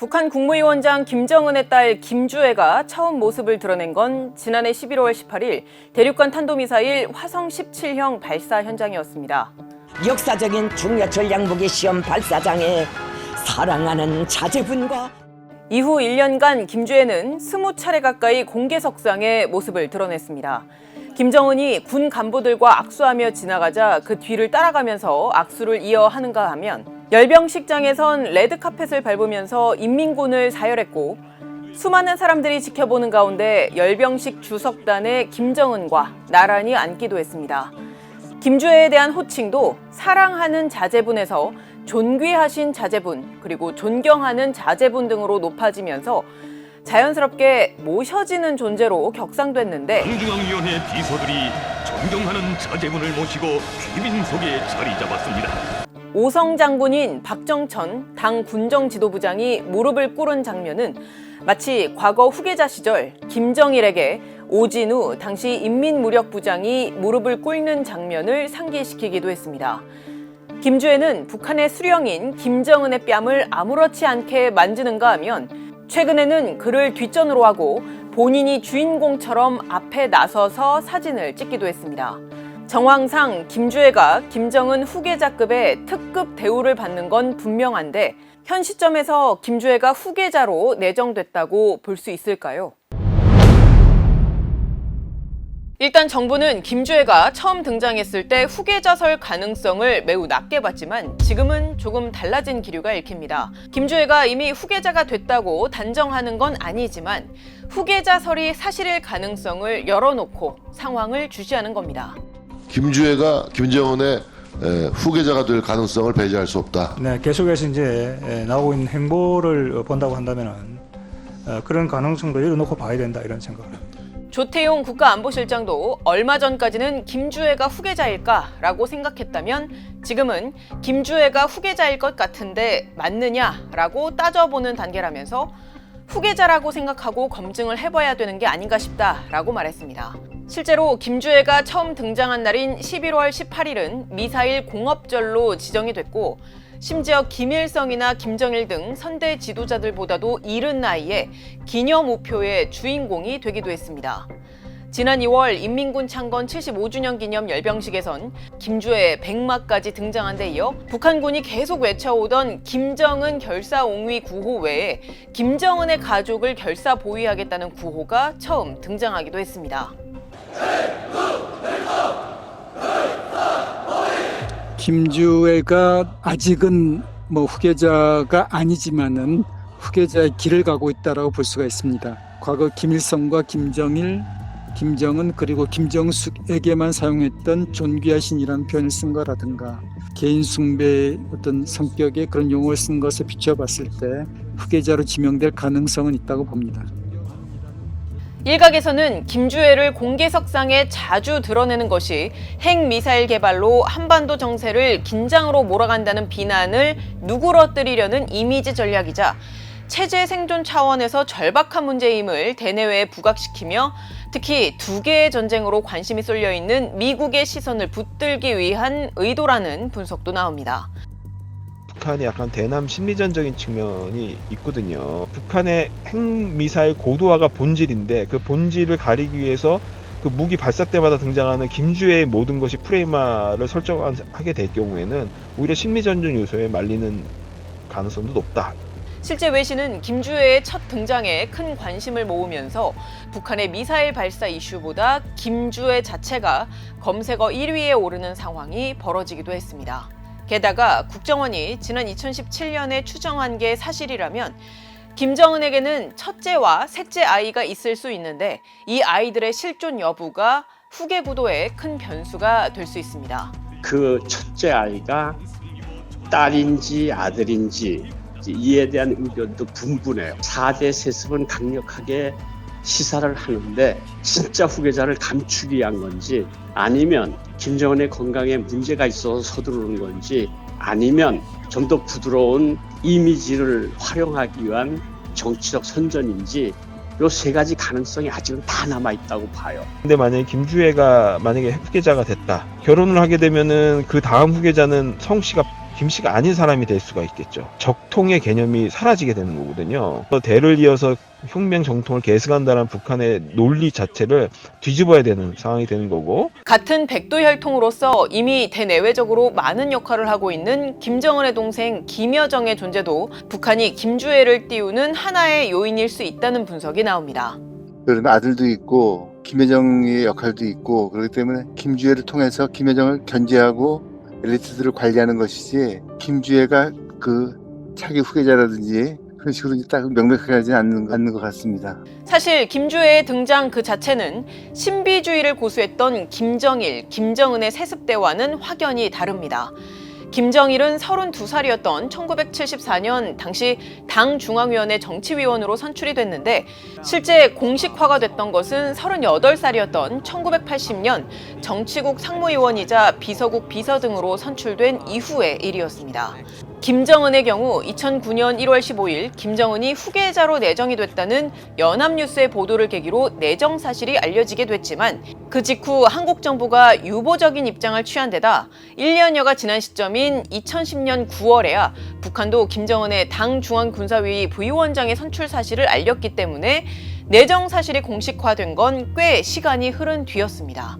북한 국무위원장 김정은의 딸 김주애가 처음 모습을 드러낸 건 지난해 11월 18일 대륙간 탄도미사일 화성 17형 발사 현장이었습니다. 역사적인 중요 전략무기 시험 발사장에 사랑하는 자제분과 이후 1년간 김주애는 20차례 가까이 공개석상에 모습을 드러냈습니다. 김정은이 군 간부들과 악수하며 지나가자 그 뒤를 따라가면서 악수를 이어하는가 하면 열병식장에선 레드카펫을 밟으면서 인민군을 사열했고 수많은 사람들이 지켜보는 가운데 열병식 주석단에 김정은과 나란히 앉기도 했습니다. 김주애에 대한 호칭도 사랑하는 자제분에서 존귀하신 자제분 그리고 존경하는 자제분 등으로 높아지면서 자연스럽게 모셔지는 존재로 격상됐는데 정중앙위원회 비서들이 존경하는 자제분을 모시고 귀빈 속에 자리 잡았습니다. 오성 장군인 박정천 당 군정 지도부장이 무릎을 꿇은 장면은 마치 과거 후계자 시절 김정일에게 오진우 당시 인민무력부장이 무릎을 꿇는 장면을 상기시키기도 했습니다. 김주애는 북한의 수령인 김정은의 뺨을 아무렇지 않게 만지는가 하면 최근에는 그를 뒷전으로 하고 본인이 주인공처럼 앞에 나서서 사진을 찍기도 했습니다. 정황상 김주애가 김정은 후계자급의 특급 대우를 받는 건 분명한데 현 시점에서 김주애가 후계자로 내정됐다고 볼 수 있을까요? 일단 정부는 김주애가 처음 등장했을 때 후계자설 가능성을 매우 낮게 봤지만 지금은 조금 달라진 기류가 읽힙니다. 김주애가 이미 후계자가 됐다고 단정하는 건 아니지만 후계자설이 사실일 가능성을 열어놓고 상황을 주시하는 겁니다. 김주애가 김정은의 후계자가 될 가능성을 배제할 수 없다. 네, 계속해서 이제 나오고 있는 행보를 본다고 한다면은 그런 가능성도 열어놓고 봐야 된다 이런 생각을 합니다. 조태용 국가안보실장도 얼마 전까지는 김주애가 후계자일까라고 생각했다면 지금은 김주애가 후계자일 것 같은데 맞느냐라고 따져보는 단계라면서 후계자라고 생각하고 검증을 해봐야 되는 게 아닌가 싶다라고 말했습니다. 실제로 김주애가 처음 등장한 날인 11월 18일은 미사일 공업절로 지정이 됐고 심지어 김일성이나 김정일 등 선대 지도자들보다도 이른 나이에 기념 우표의 주인공이 되기도 했습니다. 지난 2월 인민군 창건 75주년 기념 열병식에선 김주애 백마까지 등장한 데 이어 북한군이 계속 외쳐오던 김정은 결사옹위 구호 외에 김정은의 가족을 결사 보위하겠다는 구호가 처음 등장하기도 했습니다. 김주애가 아직은 후계자가 아니지만은 후계자의 길을 가고 있다라고 볼 수가 있습니다. 과거 김일성과 김정일, 김정은 그리고 김정숙에게만 사용했던 존귀하신이라는 표현을 쓴 거라든가 개인 숭배의 어떤 성격의 그런 용어를 쓴 것에 비춰봤을 때 후계자로 지명될 가능성은 있다고 봅니다. 일각에서는 김주애를 공개석상에 자주 드러내는 것이 핵미사일 개발로 한반도 정세를 긴장으로 몰아간다는 비난을 누그러뜨리려는 이미지 전략이자 체제 생존 차원에서 절박한 문제임을 대내외에 부각시키며 특히 두 개의 전쟁으로 관심이 쏠려 있는 미국의 시선을 붙들기 위한 의도라는 분석도 나옵니다. 북한이 약간 대남 심리전적인 측면이 있거든요. 북한의 핵미사일 고도화가 본질인데 그 본질을 가리기 위해서 그 무기 발사 때마다 등장하는 김주애의 모든 것이 프레임화를 설정하게 될 경우에는 오히려 심리전적 요소에 말리는 가능성도 높다. 실제 외신은 김주애의 첫 등장에 큰 관심을 모으면서 북한의 미사일 발사 이슈보다 김주애 자체가 검색어 1위에 오르는 상황이 벌어지기도 했습니다. 게다가 국정원이 지난 2017년에 추정한 게 사실이라면 김정은에게는 첫째와 셋째 아이가 있을 수 있는데 이 아이들의 실존 여부가 후계 구도에 큰 변수가 될 수 있습니다. 그 첫째 아이가 딸인지 아들인지 이에 대한 의견도 분분해요. 4대 세습은 강력하게 시사를 하는데 진짜 후계자를 감추기 위한 건지 아니면 김정은의 건강에 문제가 있어서 서두르는 건지 아니면 좀 더 부드러운 이미지를 활용하기 위한 정치적 선전인지 이 세 가지 가능성이 아직은 다 남아있다고 봐요. 근데 만약에 김주애가 후계자가 됐다. 결혼을 하게 되면은 그 다음 후계자는 성씨가 김씨가 아닌 사람이 될 수가 있겠죠. 적통의 개념이 사라지게 되는 거거든요. 대를 이어서 혁명 정통을 계승한다는 북한의 논리 자체를 뒤집어야 되는 상황이 되는 거고, 같은 백두 혈통으로서 이미 대내외적으로 많은 역할을 하고 있는 김정은의 동생 김여정의 존재도 북한이 김주애를 띄우는 하나의 요인일 수 있다는 분석이 나옵니다. 그런 아들도 있고 김여정의 역할도 있고, 그렇기 때문에 김주애를 통해서 김여정을 견제하고 엘리트들을 관리하는 것이지, 김주애가 그 차기 후계자라든지 그런 식으로 딱 명백하게 하지는 않는 것 같습니다. 사실 김주애의 등장 그 자체는 신비주의를 고수했던 김정일, 김정은의 세습대와는 확연히 다릅니다. 김정일은 32살이었던 1974년 당시 당 중앙위원회 정치위원으로 선출이 됐는데 실제 공식화가 됐던 것은 38살이었던 1980년 정치국 상무위원이자 비서국 비서 등으로 선출된 이후의 일이었습니다. 김정은의 경우 2009년 1월 15일 김정은이 후계자로 내정이 됐다는 연합뉴스의 보도를 계기로 내정 사실이 알려지게 됐지만 그 직후 한국 정부가 유보적인 입장을 취한 데다 1년여가 지난 시점인 2010년 9월에야 북한도 김정은의 당 중앙군사회의 부위원장의 선출 사실을 알렸기 때문에 내정 사실이 공식화된 건 꽤 시간이 흐른 뒤였습니다.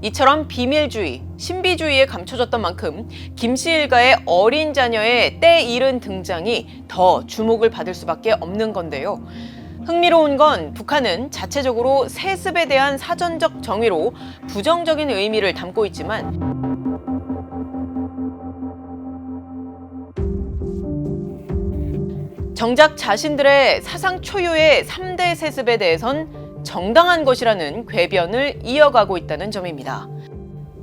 이처럼 비밀주의, 신비주의에 감춰졌던 만큼 김씨 일가의 어린 자녀의 때 이른 등장이 더 주목을 받을 수밖에 없는 건데요. 흥미로운 건 북한은 자체적으로 세습에 대한 사전적 정의로 부정적인 의미를 담고 있지만 정작 자신들의 사상 초유의 3대 세습에 대해선 정당한 것이라는 궤변을 이어가고 있다는 점입니다.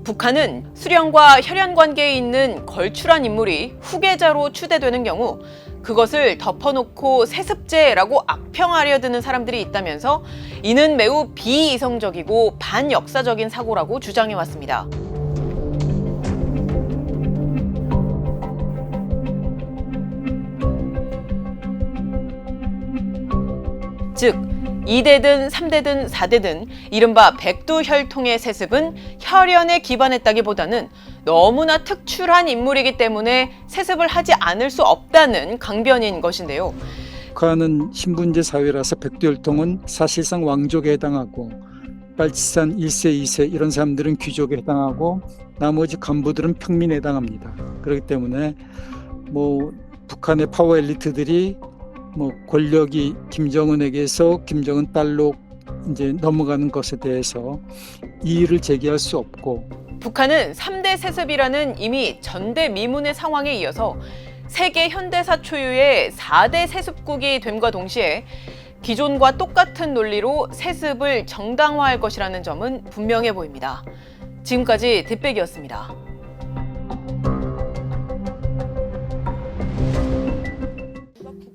북한은 수령과 혈연 관계에 있는 걸출한 인물이 후계자로 추대되는 경우 그것을 덮어놓고 세습제라고 악평하려 드는 사람들이 있다면서 이는 매우 비이성적이고 반역사적인 사고라고 주장해왔습니다. 즉 2대든 3대든 4대든 이른바 백두혈통의 세습은 혈연에 기반했다기보다는 너무나 특출한 인물이기 때문에 세습을 하지 않을 수 없다는 강변인 것인데요. 북한은 신분제 사회라서 백두혈통은 사실상 왕족에 해당하고 빨치산 1세, 2세 이런 사람들은 귀족에 해당하고 나머지 간부들은 평민에 해당합니다. 그렇기 때문에 북한의 파워 엘리트들이 권력이 김정은에게서 김정은 딸로 이제 넘어가는 것에 대해서 이의를 제기할 수 없고, 북한은 3대 세습이라는 이미 전대미문의 상황에 이어서 세계 현대사 초유의 4대 세습국이 됨과 동시에 기존과 똑같은 논리로 세습을 정당화할 것이라는 점은 분명해 보입니다. 지금까지 뒷백이었습니다.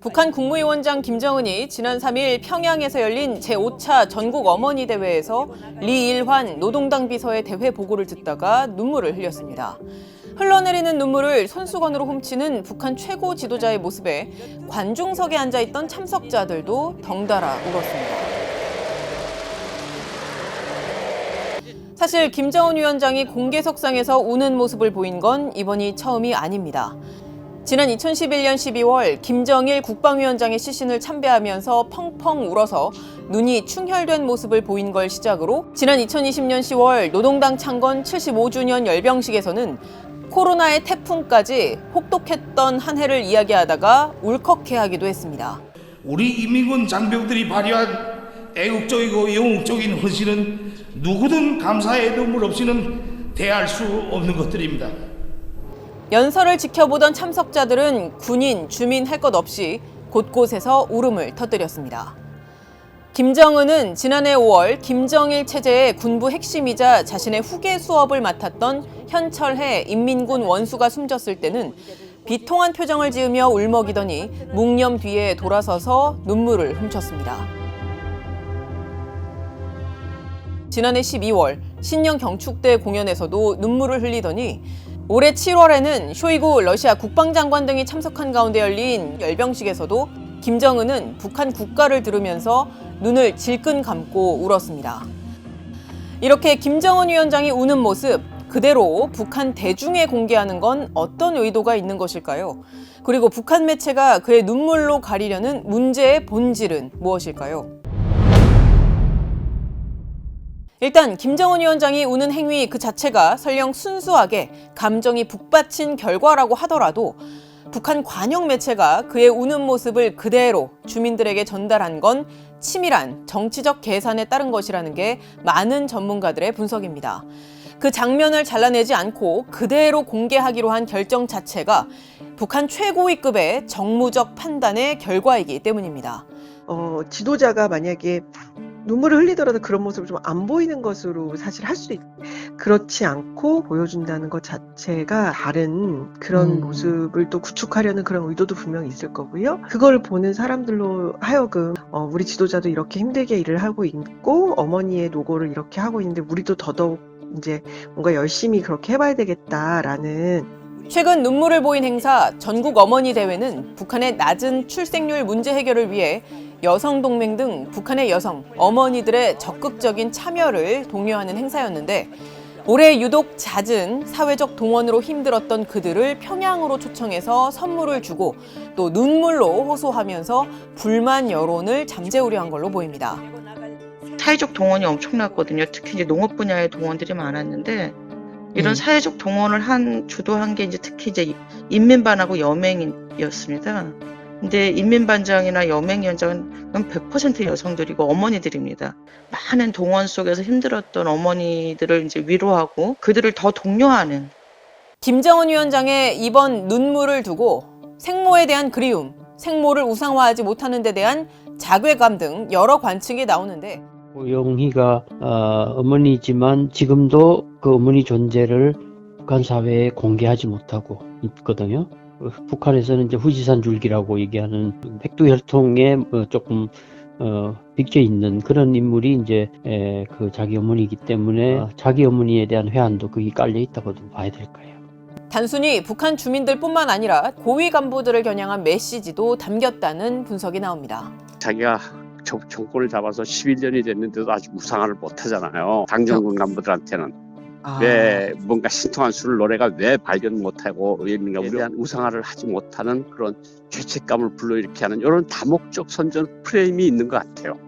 북한 국무위원장 김정은이 지난 3일 평양에서 열린 제5차 전국 어머니 대회에서 리일환 노동당 비서의 대회 보고를 듣다가 눈물을 흘렸습니다. 흘러내리는 눈물을 손수건으로 훔치는 북한 최고 지도자의 모습에 관중석에 앉아있던 참석자들도 덩달아 울었습니다. 사실 김정은 위원장이 공개석상에서 우는 모습을 보인 건 이번이 처음이 아닙니다. 지난 2011년 12월 김정일 국방위원장의 시신을 참배하면서 펑펑 울어서 눈이 충혈된 모습을 보인 걸 시작으로 지난 2020년 10월 노동당 창건 75주년 열병식에서는 코로나의 태풍까지 혹독했던 한 해를 이야기하다가 울컥해하기도 했습니다. 우리 인민군 장병들이 발휘한 애국적이고 영웅적인 헌신은 누구든 감사의 눈물 없이는 대할 수 없는 것들입니다. 연설을 지켜보던 참석자들은 군인, 주민 할 것 없이 곳곳에서 울음을 터뜨렸습니다. 김정은은 지난해 5월 김정일 체제의 군부 핵심이자 자신의 후계 수업을 맡았던 현철해 인민군 원수가 숨졌을 때는 비통한 표정을 지으며 울먹이더니 묵념 뒤에 돌아서서 눈물을 훔쳤습니다. 지난해 12월 신년 경축대 공연에서도 눈물을 흘리더니 올해 7월에는 쇼이구 러시아 국방장관 등이 참석한 가운데 열린 열병식에서도 김정은은 북한 국가를 들으면서 눈을 질끈 감고 울었습니다. 이렇게 김정은 위원장이 우는 모습, 그대로 북한 대중에 공개하는 건 어떤 의도가 있는 것일까요? 그리고 북한 매체가 그의 눈물로 가리려는 문제의 본질은 무엇일까요? 일단 김정은 위원장이 우는 행위 그 자체가 설령 순수하게 감정이 북받친 결과라고 하더라도 북한 관영 매체가 그의 우는 모습을 그대로 주민들에게 전달한 건 치밀한 정치적 계산에 따른 것이라는 게 많은 전문가들의 분석입니다. 그 장면을 잘라내지 않고 그대로 공개하기로 한 결정 자체가 북한 최고위급의 정무적 판단의 결과이기 때문입니다. 지도자가 만약에 눈물을 흘리더라도 그런 모습을 좀 안 보이는 것으로 사실 할 수 그렇지 않고 보여준다는 것 자체가 다른 그런 모습을 또 구축하려는 그런 의도도 분명히 있을 거고요. 그걸 보는 사람들로 하여금 우리 지도자도 이렇게 힘들게 일을 하고 있고 어머니의 노고를 이렇게 하고 있는데 우리도 더더욱 이제 뭔가 열심히 그렇게 해봐야 되겠다라는. 최근 눈물을 보인 행사 전국 어머니 대회는 북한의 낮은 출생률 문제 해결을 위해 여성동맹 등 북한의 여성, 어머니들의 적극적인 참여를 독려하는 행사였는데 올해 유독 잦은 사회적 동원으로 힘들었던 그들을 평양으로 초청해서 선물을 주고 또 눈물로 호소하면서 불만 여론을 잠재우려 한 걸로 보입니다. 사회적 동원이 엄청났거든요. 특히 이제 농업 분야의 동원들이 많았는데 이런 사회적 동원을 주도한 게 이제 특히 이제 인민반하고 여맹이었습니다. 근데 인민반장이나 여맹위원장은 100% 여성들이고 어머니들입니다. 많은 동원 속에서 힘들었던 어머니들을 이제 위로하고 그들을 더 독려하는. 김정은 위원장의 이번 눈물을 두고 생모에 대한 그리움, 생모를 우상화하지 못하는 데 대한 자괴감 등 여러 관측이 나오는데 고영희가 어머니지만 지금도 그 어머니 존재를 북한 사회에 공개하지 못하고 있거든요. 북한에서는 이제 후지산 줄기라고 얘기하는 백두혈통에 조금 빗겨 있는 그런 인물이 이제 그 자기 어머니이기 때문에 자기 어머니에 대한 회한도 거기 깔려 있다고 봐야 될 거예요. 단순히 북한 주민들뿐만 아니라 고위 간부들을 겨냥한 메시지도 담겼다는 분석이 나옵니다. 자기가 정권을 잡아서 11년이 됐는데도 아직 우상화를 못하잖아요. 당정군 간부들한테는. 왜 뭔가 신통한 술 노래가 왜 발견 못하고 의미가 대한 우상화를 하지 못하는 그런 죄책감을 불러일으키게 하는 이런 다목적 선전 프레임이 있는 것 같아요.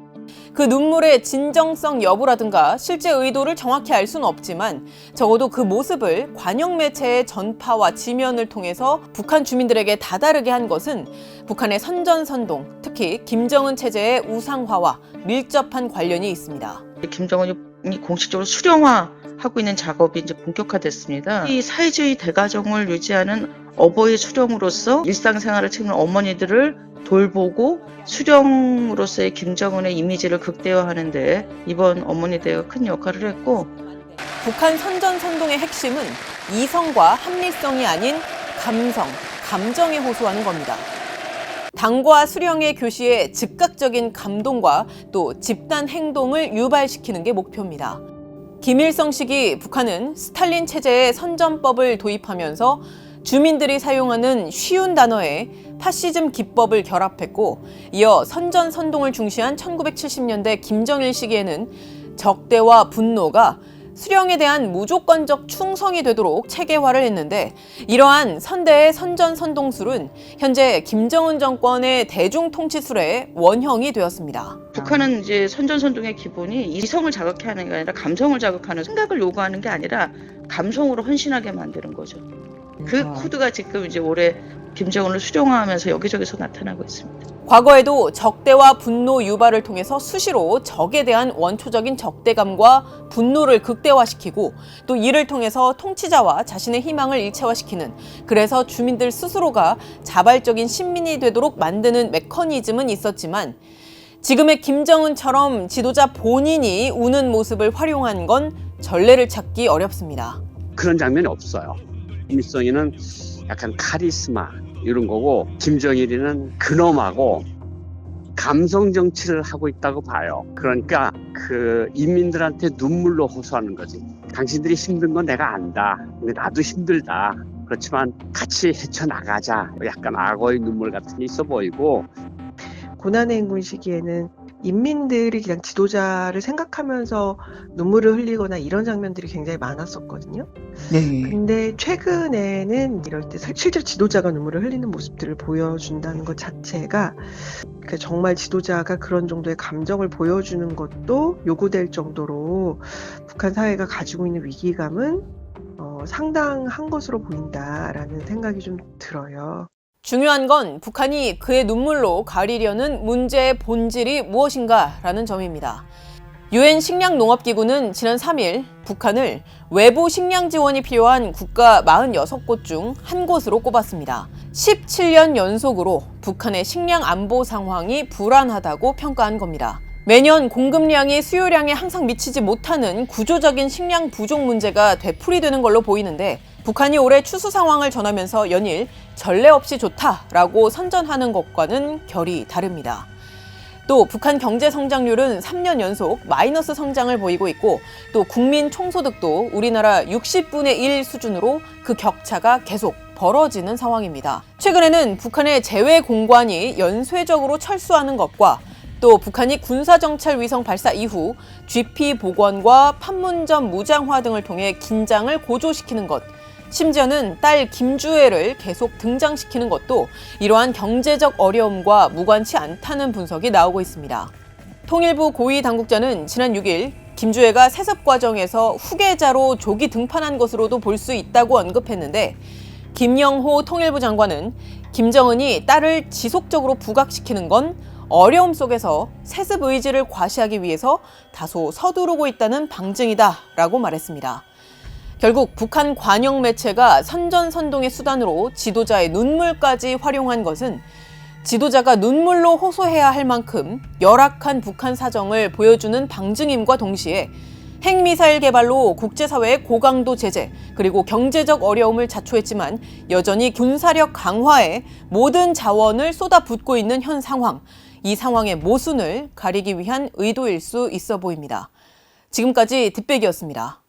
그 눈물의 진정성 여부라든가 실제 의도를 정확히 알 수는 없지만 적어도 그 모습을 관영 매체의 전파와 지면을 통해서 북한 주민들에게 다다르게 한 것은 북한의 선전선동, 특히 김정은 체제의 우상화와 밀접한 관련이 있습니다. 김정은이 공식적으로 수령화하고 있는 작업이 이제 본격화됐습니다. 이 사회주의 대가정을 유지하는 어버이 수령으로서 일상생활을 책임지는 어머니들을 돌보고 수령으로서의 김정은의 이미지를 극대화하는데 이번 어머니 대회가 큰 역할을 했고 북한 선전선동의 핵심은 이성과 합리성이 아닌 감성, 감정에 호소하는 겁니다. 당과 수령의 교시에 즉각적인 감동과 또 집단 행동을 유발시키는 게 목표입니다. 김일성 시기 북한은 스탈린 체제의 선전법을 도입하면서 주민들이 사용하는 쉬운 단어에 파시즘 기법을 결합했고 이어 선전선동을 중시한 1970년대 김정일 시기에는 적대와 분노가 수령에 대한 무조건적 충성이 되도록 체계화를 했는데 이러한 선대의 선전선동술은 현재 김정은 정권의 대중통치술의 원형이 되었습니다. 북한은 이제 선전선동의 기본이 이성을 자극해 하는 게 아니라 감성을 자극하는 생각을 요구하는 게 아니라 감성으로 헌신하게 만드는 거죠. 그 코드가 지금 이제 올해 김정은을 수령화하면서 여기저기서 나타나고 있습니다. 과거에도 적대와 분노 유발을 통해서 수시로 적에 대한 원초적인 적대감과 분노를 극대화시키고 또 이를 통해서 통치자와 자신의 희망을 일체화시키는 그래서 주민들 스스로가 자발적인 신민이 되도록 만드는 메커니즘은 있었지만 지금의 김정은처럼 지도자 본인이 우는 모습을 활용한 건 전례를 찾기 어렵습니다. 그런 장면이 없어요. 김일성이는 약간 카리스마 이런 거고 김정일이는 근엄하고 감성 정치를 하고 있다고 봐요. 그러니까 그 인민들한테 눈물로 호소하는 거지. 당신들이 힘든 건 내가 안다. 근데 나도 힘들다. 그렇지만 같이 헤쳐나가자. 약간 악어의 눈물 같은 게 있어 보이고 고난의 행군 시기에는 인민들이 그냥 지도자를 생각하면서 눈물을 흘리거나 이런 장면들이 굉장히 많았었거든요. 네. 근데 최근에는 이럴 때 실제로 지도자가 눈물을 흘리는 모습들을 보여준다는 것 자체가 정말 지도자가 그런 정도의 감정을 보여주는 것도 요구될 정도로 북한 사회가 가지고 있는 위기감은 상당한 것으로 보인다라는 생각이 좀 들어요. 중요한 건 북한이 그의 눈물로 가리려는 문제의 본질이 무엇인가라는 점입니다. 유엔 식량농업기구는 지난 3일 북한을 외부 식량 지원이 필요한 국가 46곳 중 한 곳으로 꼽았습니다. 17년 연속으로 북한의 식량 안보 상황이 불안하다고 평가한 겁니다. 매년 공급량이 수요량에 항상 미치지 못하는 구조적인 식량 부족 문제가 되풀이되는 걸로 보이는데 북한이 올해 추수 상황을 전하면서 연일 전례 없이 좋다라고 선전하는 것과는 결이 다릅니다. 또 북한 경제 성장률은 3년 연속 마이너스 성장을 보이고 있고 또 국민 총소득도 우리나라 60분의 1 수준으로 그 격차가 계속 벌어지는 상황입니다. 최근에는 북한의 재외 공관이 연쇄적으로 철수하는 것과 또 북한이 군사정찰 위성 발사 이후 GP 복원과 판문점 무장화 등을 통해 긴장을 고조시키는 것, 심지어는 딸 김주애를 계속 등장시키는 것도 이러한 경제적 어려움과 무관치 않다는 분석이 나오고 있습니다. 통일부 고위 당국자는 지난 6일 김주애가 세습 과정에서 후계자로 조기 등판한 것으로도 볼 수 있다고 언급했는데 김영호 통일부 장관은 김정은이 딸을 지속적으로 부각시키는 건 어려움 속에서 세습 의지를 과시하기 위해서 다소 서두르고 있다는 방증이다라고 말했습니다. 결국 북한 관영 매체가 선전선동의 수단으로 지도자의 눈물까지 활용한 것은 지도자가 눈물로 호소해야 할 만큼 열악한 북한 사정을 보여주는 방증임과 동시에 핵미사일 개발로 국제사회의 고강도 제재 그리고 경제적 어려움을 자초했지만 여전히 군사력 강화에 모든 자원을 쏟아붓고 있는 현 상황, 이 상황의 모순을 가리기 위한 의도일 수 있어 보입니다. 지금까지 뒷배기였습니다.